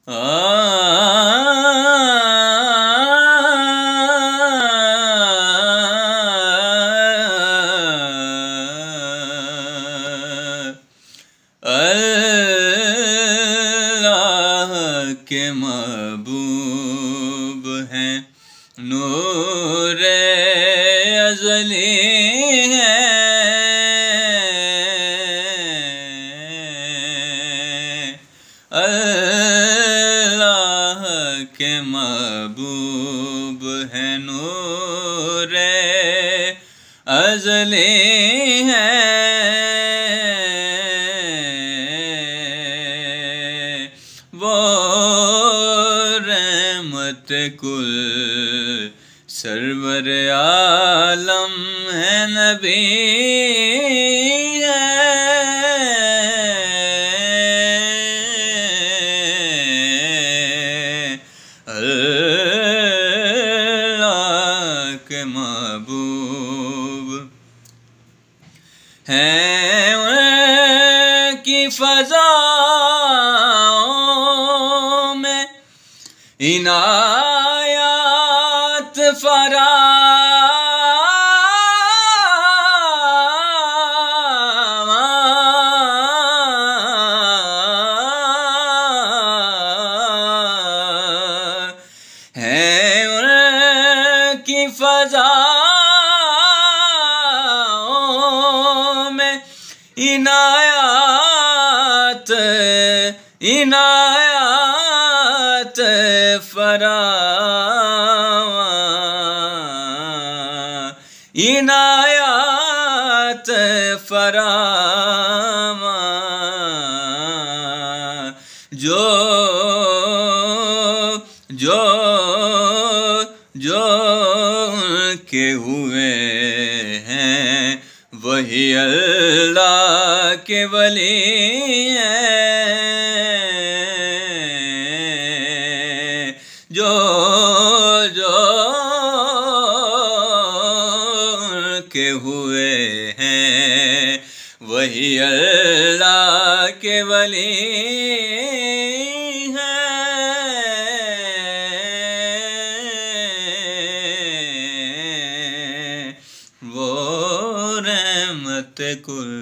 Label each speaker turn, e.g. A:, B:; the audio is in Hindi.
A: अल्लाह के महबूब हैं, नूरे अज़ली हैं। अल्लाह के महबूब हैं, नूरे अज़ली हैं। वो रहमत कुल सरवर आलम है, नबी है। अल्लाह के महबूब हैं, उनकी फ़ज़ाओं में इनायत फरावां हैं, उनकी फ़ज़ाओं में इनायत फरावां, इनायत फरावां। जो जो जो उनके हुए हैं, वही अल्लाह के वली हैं। जो जो उनके हुए हैं, वही अल्लाह के वली हैं। वो रहमत कुल